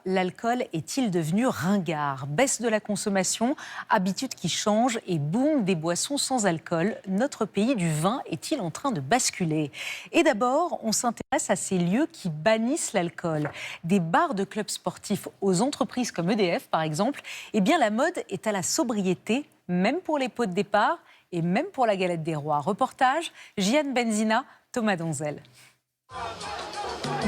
l'alcool est-il devenu ringard? Baisse de la consommation, habitudes qui changent et boom des boissons sans alcool. Notre pays du vin est-il en train de basculer? Et d'abord, on s'intéresse à ces lieux qui bannissent l'alcool. Des bars de clubs sportifs aux entreprises comme EDF, par exemple. Eh bien, la mode est à la sobriété, même pour les pots de départ et même pour la galette des rois. Reportage, Jeanne Benzina, Thomas Donzel.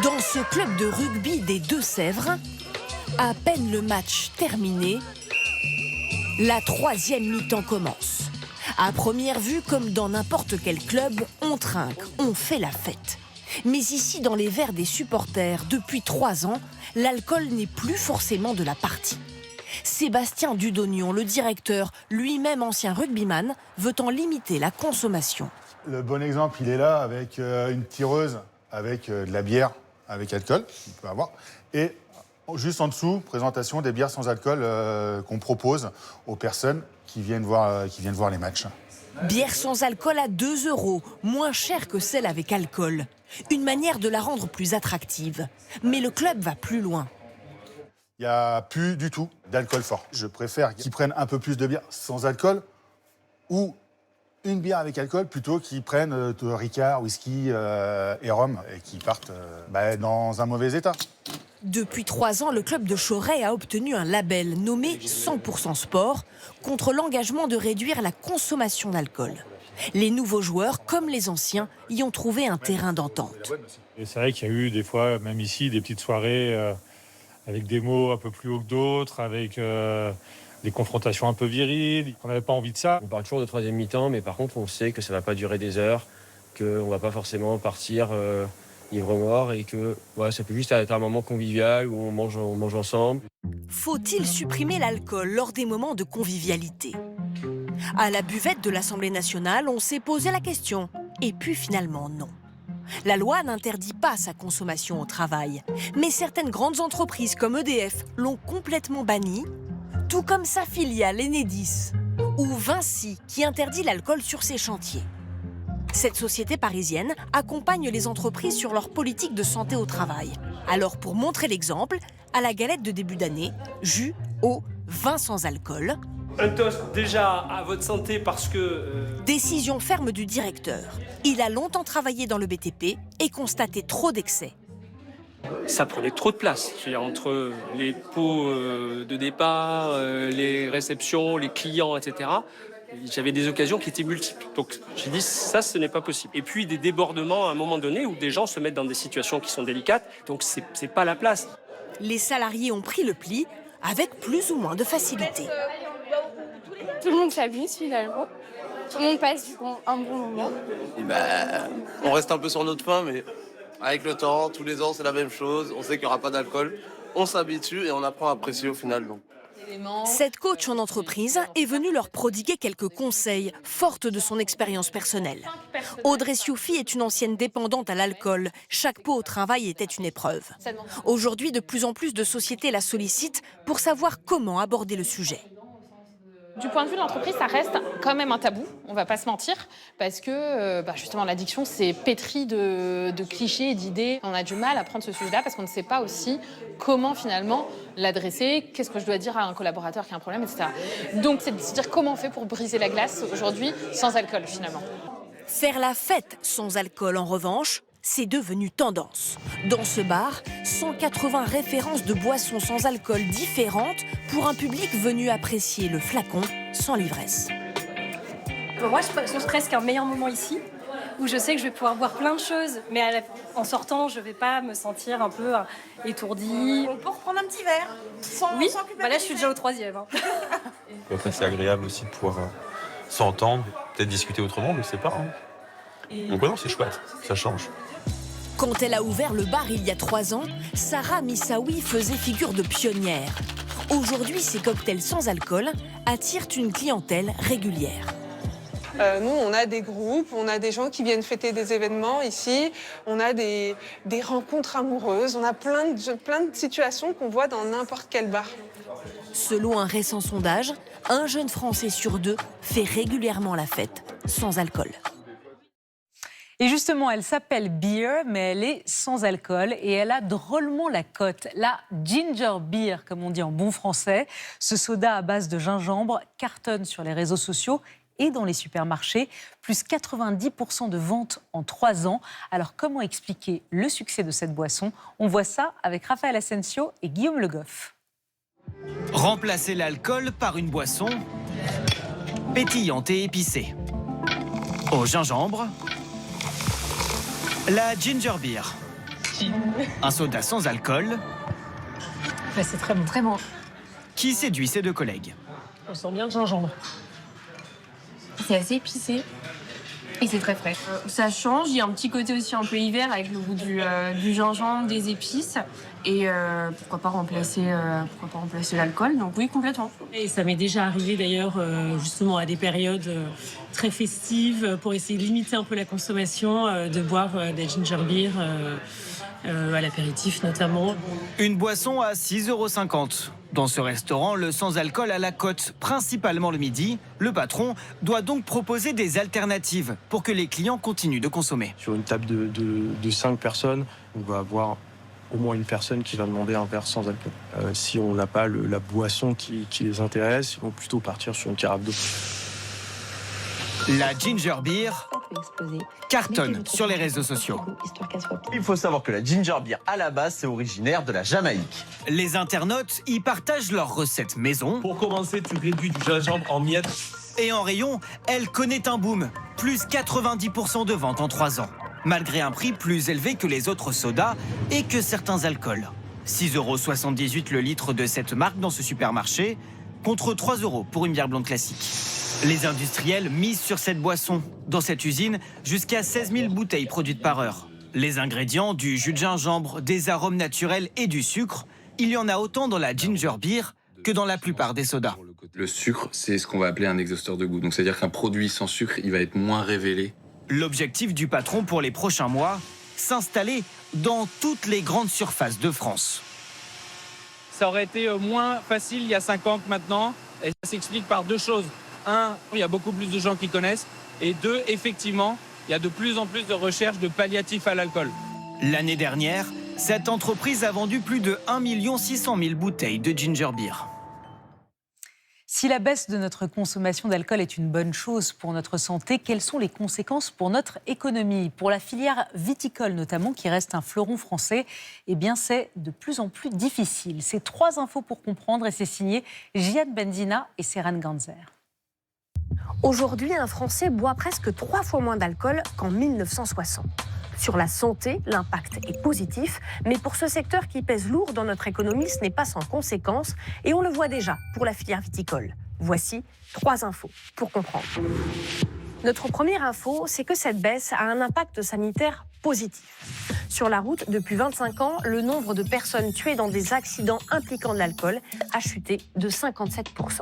Dans ce club de rugby des Deux-Sèvres, à peine le match terminé, la troisième mi-temps commence. À première vue, comme dans n'importe quel club, on trinque, on fait la fête. Mais ici, dans les verres des supporters, depuis 3 ans, l'alcool n'est plus forcément de la partie. Sébastien Dudognon, le directeur, lui-même ancien rugbyman, veut en limiter la consommation. Le bon exemple, il est là avec une tireuse avec de la bière avec alcool, on peut avoir, et juste en dessous, présentation des bières sans alcool qu'on propose aux personnes qui viennent voir les matchs. Bière sans alcool à 2 €, moins chère que celle avec alcool. Une manière de la rendre plus attractive. Mais le club va plus loin. Il n'y a plus du tout d'alcool fort. Je préfère qu'ils prennent un peu plus de bière sans alcool ou une bière avec alcool plutôt qu'ils prennent Ricard, whisky et rhum et qu'ils partent dans un mauvais état. Depuis 3 ans, le club de Chauray a obtenu un label nommé 100% Sport contre l'engagement de réduire la consommation d'alcool. Les nouveaux joueurs, comme les anciens, y ont trouvé un terrain d'entente. Et c'est vrai qu'il y a eu des fois, même ici, des petites soirées avec des mots un peu plus hauts que d'autres, avec des confrontations un peu viriles. On n'avait pas envie de ça. On parle toujours de troisième mi-temps, mais par contre, on sait que ça ne va pas durer des heures, qu'on ne va pas forcément partir ivre-mort et que ça peut juste être un moment convivial où on mange ensemble. Faut-il supprimer l'alcool lors des moments de convivialité? À la buvette de l'Assemblée nationale, on s'est posé la question. Et puis finalement, non. La loi n'interdit pas sa consommation au travail. Mais certaines grandes entreprises comme EDF l'ont complètement bannie, tout comme sa filiale Enedis ou Vinci qui interdit l'alcool sur ses chantiers. Cette société parisienne accompagne les entreprises sur leur politique de santé au travail. Alors pour montrer l'exemple, à la galette de début d'année, jus, eau, vin sans alcool. Un toast déjà à votre santé parce que... Décision ferme du directeur. Il a longtemps travaillé dans le BTP et constaté trop d'excès. Ça prenait trop de place. C'est-à-dire entre les pots de départ, les réceptions, les clients, etc. J'avais des occasions qui étaient multiples. Donc j'ai dit ça, ce n'est pas possible. Et puis des débordements à un moment donné où des gens se mettent dans des situations qui sont délicates. Donc c'est pas la place. Les salariés ont pris le pli avec plus ou moins de facilité. Tout le monde s'amuse finalement. Tout le monde passe un bon moment. Et on reste un peu sur notre faim, mais avec le temps, tous les ans, c'est la même chose. On sait qu'il n'y aura pas d'alcool. On s'habitue et on apprend à apprécier au final. Donc. Cette coach en entreprise est venue leur prodiguer quelques conseils, forte de son expérience personnelle. Audrey Sioufi est une ancienne dépendante à l'alcool. Chaque pot au travail était une épreuve. Aujourd'hui, de plus en plus de sociétés la sollicitent pour savoir comment aborder le sujet. Du point de vue de l'entreprise, ça reste quand même un tabou, on ne va pas se mentir, parce que justement l'addiction c'est pétri de clichés et d'idées. On a du mal à prendre ce sujet-là parce qu'on ne sait pas aussi comment finalement l'adresser, qu'est-ce que je dois dire à un collaborateur qui a un problème, etc. Donc c'est de se dire comment on fait pour briser la glace aujourd'hui sans alcool finalement. Faire la fête sans alcool en revanche, c'est devenu tendance. Dans ce bar, 180 références de boissons sans alcool différentes pour un public venu apprécier le flacon sans l'ivresse. Moi, je pense presque un meilleur moment ici, où je sais que je vais pouvoir boire plein de choses, mais en sortant, je ne vais pas me sentir un peu étourdie. On peut reprendre un petit verre sans là, je suis déjà au 3e. Après, c'est agréable aussi de pouvoir s'entendre, peut-être discuter autrement, je ne sais pas. Donc non, c'est chouette, ça change. Quand elle a ouvert le bar il y a 3 ans, Sarah Missaoui faisait figure de pionnière. Aujourd'hui, ses cocktails sans alcool attirent une clientèle régulière. Nous, on a des groupes, on a des gens qui viennent fêter des événements ici, on a des rencontres amoureuses, on a plein de situations qu'on voit dans n'importe quel bar. Selon un récent sondage, un jeune Français sur 2 fait régulièrement la fête sans alcool. Et justement, elle s'appelle Beer, mais elle est sans alcool et elle a drôlement la cote. La Ginger Beer, comme on dit en bon français. Ce soda à base de gingembre cartonne sur les réseaux sociaux et dans les supermarchés. Plus 90% de ventes en 3 ans. Alors, comment expliquer le succès de cette boisson? On voit ça avec Raphaël Asensio et Guillaume Le Goff. Remplacer l'alcool par une boisson pétillante et épicée. Au gingembre, la Ginger Beer. Un soda sans alcool. C'est très bon. Très bon. Qui séduit ses 2 collègues. On sent bien le gingembre. C'est assez épicé et c'est très frais. Ça change, il y a un petit côté aussi un peu hiver avec le goût du gingembre, des épices. Et pourquoi pas remplacer l'alcool. Donc oui, complètement. Et ça m'est déjà arrivé d'ailleurs justement à des périodes très festives pour essayer de limiter un peu la consommation, de boire des ginger beer à l'apéritif notamment. Une boisson à 6,50 €. Dans ce restaurant, le sans-alcool à la cote, principalement le midi, le patron doit donc proposer des alternatives pour que les clients continuent de consommer. Sur une table de 5 personnes, on va avoir au moins une personne qui va demander un verre sans alcool. Si on n'a pas la boisson qui les intéresse, ils vont plutôt partir sur une carafe d'eau. La Ginger Beer cartonne sur les réseaux sociaux. Il faut savoir que la Ginger Beer, à la base, c'est originaire de la Jamaïque. Les internautes y partagent leurs recettes maison. Pour commencer, tu réduis du gingembre en miettes. Et en rayon, elle connaît un boom. Plus 90% de ventes en 3 ans. Malgré un prix plus élevé que les autres sodas et que certains alcools. 6,78 € le litre de cette marque dans ce supermarché, contre 3 € pour une bière blonde classique. Les industriels misent sur cette boisson. Dans cette usine, jusqu'à 16 000 bouteilles produites par heure. Les ingrédients, du jus de gingembre, des arômes naturels et du sucre, il y en a autant dans la Ginger Beer que dans la plupart des sodas. Le sucre, c'est ce qu'on va appeler un exhausteur de goût. Donc c'est-à-dire qu'un produit sans sucre, il va être moins révélé. L'objectif du patron pour les prochains mois, s'installer dans toutes les grandes surfaces de France. Ça aurait été moins facile il y a 5 ans que maintenant. Et ça s'explique par 2 choses. 1, il y a beaucoup plus de gens qui connaissent. Et 2, effectivement, il y a de plus en plus de recherches de palliatifs à l'alcool. L'année dernière, cette entreprise a vendu plus de 1 600 000 bouteilles de Ginger Beer. Si la baisse de notre consommation d'alcool est une bonne chose pour notre santé, quelles sont les conséquences pour notre économie? Pour la filière viticole notamment, qui reste un fleuron français, eh bien c'est de plus en plus difficile. C'est 3 infos pour comprendre et c'est signé Jihad Benzina et Serhan Ganzer. Aujourd'hui, un Français boit presque 3 fois moins d'alcool qu'en 1960. Sur la santé, l'impact est positif, mais pour ce secteur qui pèse lourd dans notre économie, ce n'est pas sans conséquences, et on le voit déjà pour la filière viticole. Voici 3 infos pour comprendre. Notre première info, c'est que cette baisse a un impact sanitaire positif. Sur la route, depuis 25 ans, le nombre de personnes tuées dans des accidents impliquant de l'alcool a chuté de 57%.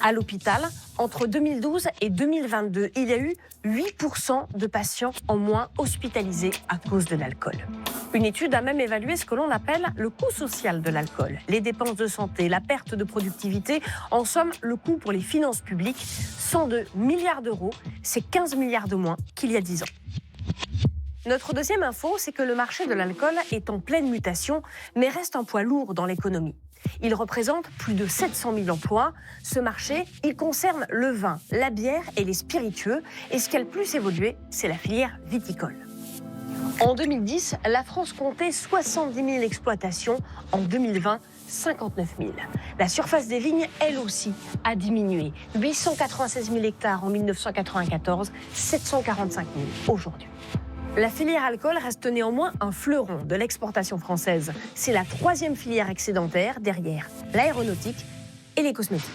À l'hôpital, entre 2012 et 2022, il y a eu 8% de patients en moins hospitalisés à cause de l'alcool. Une étude a même évalué ce que l'on appelle le coût social de l'alcool. Les dépenses de santé, la perte de productivité, en somme, le coût pour les finances publiques, 102 milliards d'euros, c'est 15 milliards de moins qu'il y a 10 ans. Notre deuxième info, c'est que le marché de l'alcool est en pleine mutation, mais reste un poids lourd dans l'économie. Il représente plus de 700 000 emplois. Ce marché, il concerne le vin, la bière et les spiritueux. Et ce qui a le plus évolué, c'est la filière viticole. En 2010, la France comptait 70 000 exploitations. En 2020, 59 000. La surface des vignes, elle aussi, a diminué. 896 000 hectares en 1994, 745 000 aujourd'hui. La filière alcool reste néanmoins un fleuron de l'exportation française. C'est la 3e filière excédentaire derrière l'aéronautique et les cosmétiques.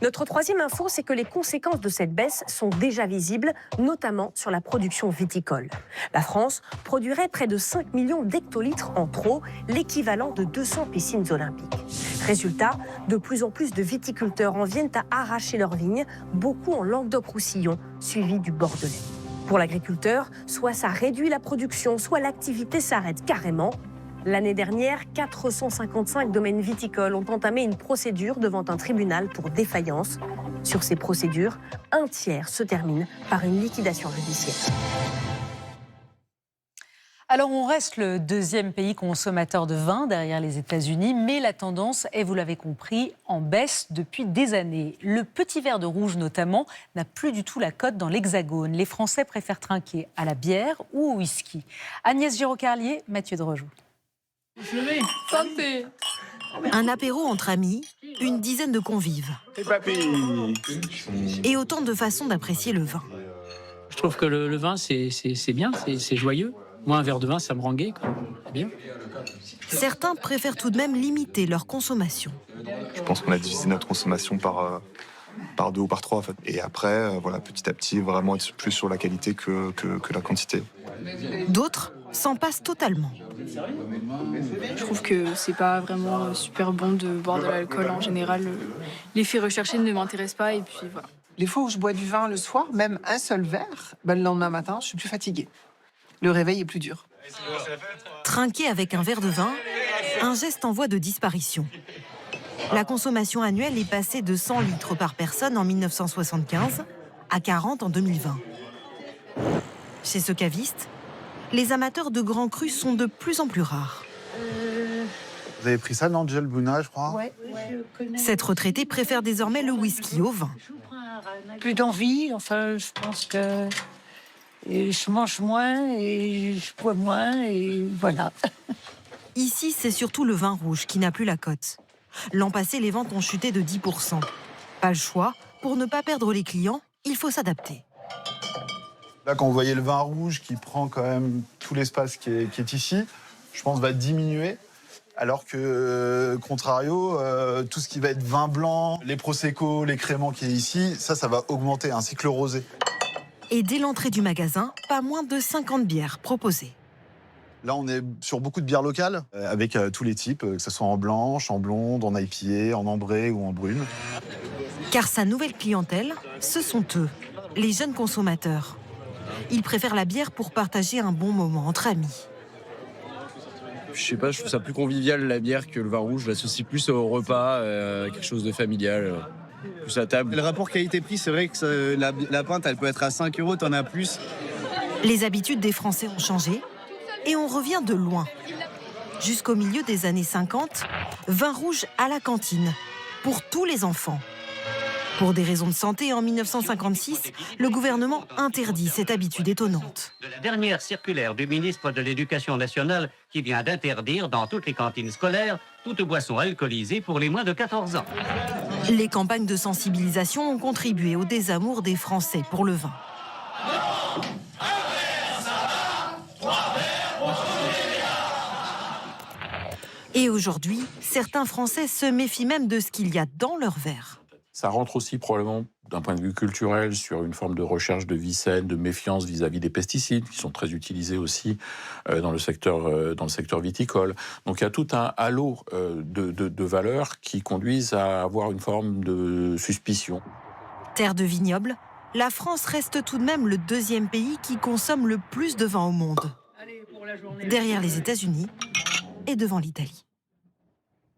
Notre troisième info, c'est que les conséquences de cette baisse sont déjà visibles, notamment sur la production viticole. La France produirait près de 5 millions d'hectolitres en trop, l'équivalent de 200 piscines olympiques. Résultat, de plus en plus de viticulteurs en viennent à arracher leurs vignes, beaucoup en Languedoc-Roussillon, suivi du Bordelais. Pour l'agriculteur, soit ça réduit la production, soit l'activité s'arrête carrément. L'année dernière, 455 domaines viticoles ont entamé une procédure devant un tribunal pour défaillance. Sur ces procédures, un tiers se termine par une liquidation judiciaire. Alors, on reste le deuxième pays consommateur de vin derrière les États-Unis, mais la tendance est, vous l'avez compris, en baisse depuis des années. Le petit verre de rouge, notamment, n'a plus du tout la cote dans l'Hexagone. Les Français préfèrent trinquer à la bière ou au whisky. Agnès Giraud-Carlier, Mathieu Drejoux. Santé. Un apéro entre amis, une dizaine de convives. Et autant de façons d'apprécier le vin. Je trouve que le vin, c'est bien, c'est joyeux. Moi, un verre de vin, ça me rend gai, quoi. C'est bien. Certains préfèrent tout de même limiter leur consommation. Je pense qu'on a divisé notre consommation par 2 ou par 3, en fait. Et après, voilà, petit à petit, vraiment être plus sur la qualité que la quantité. D'autres s'en passent totalement. Je trouve que c'est pas vraiment super bon de boire de l'alcool en général. L'effet recherché ne m'intéresse pas et puis voilà. Les fois où je bois du vin le soir, même un seul verre, le lendemain matin, je suis plus fatiguée. Le réveil est plus dur. Trinquer avec un verre de vin, un geste en voie de disparition. La consommation annuelle est passée de 100 litres par personne en 1975 à 40 en 2020. Chez ce caviste, les amateurs de grands crus sont de plus en plus rares. Vous avez pris ça, Angel Bouna, je crois? Ouais. Cette retraitée préfère désormais le whisky au vin. Plus d'envie, enfin, je pense que je mange moins et je bois moins et voilà. Ici, c'est surtout le vin rouge qui n'a plus la cote. L'an passé, les ventes ont chuté de 10%. Pas le choix, pour ne pas perdre les clients, il faut s'adapter. Là, quand vous voyez le vin rouge qui prend quand même tout l'espace qui est ici, je pense va diminuer. Alors que, contrario, tout ce qui va être vin blanc, les prosecco, les créments qui est ici, ça va augmenter, ainsi que le rosé. Et dès l'entrée du magasin, pas moins de 50 bières proposées. Là, on est sur beaucoup de bières locales, avec tous les types, que ce soit en blanche, en blonde, en IPA, en ambrée ou en brune. Car sa nouvelle clientèle, ce sont eux, les jeunes consommateurs. Ils préfèrent la bière pour partager un bon moment entre amis. Je sais pas, je trouve ça plus convivial la bière que le vin rouge. Je l'associe plus au repas, quelque chose de familial, plus à table. Le rapport qualité-prix, c'est vrai que la pinte, elle peut être à 5 €, t'en as plus. Les habitudes des Français ont changé et on revient de loin. Jusqu'au milieu des années 50, vin rouge à la cantine, pour tous les enfants. Pour des raisons de santé, en 1956, le gouvernement interdit cette habitude étonnante. De la dernière circulaire du ministre de l'Éducation nationale qui vient d'interdire dans toutes les cantines scolaires toute boisson alcoolisée pour les moins de 14 ans. Les campagnes de sensibilisation ont contribué au désamour des Français pour le vin. Et aujourd'hui, certains Français se méfient même de ce qu'il y a dans leur verre. Ça rentre aussi probablement d'un point de vue culturel sur une forme de recherche de vie saine, de méfiance vis-à-vis des pesticides qui sont très utilisés aussi dans le secteur viticole. Donc il y a tout un halo de valeurs qui conduisent à avoir une forme de suspicion. Terre de vignobles, la France reste tout de même le deuxième pays qui consomme le plus de vin au monde. Derrière les États-Unis et devant l'Italie.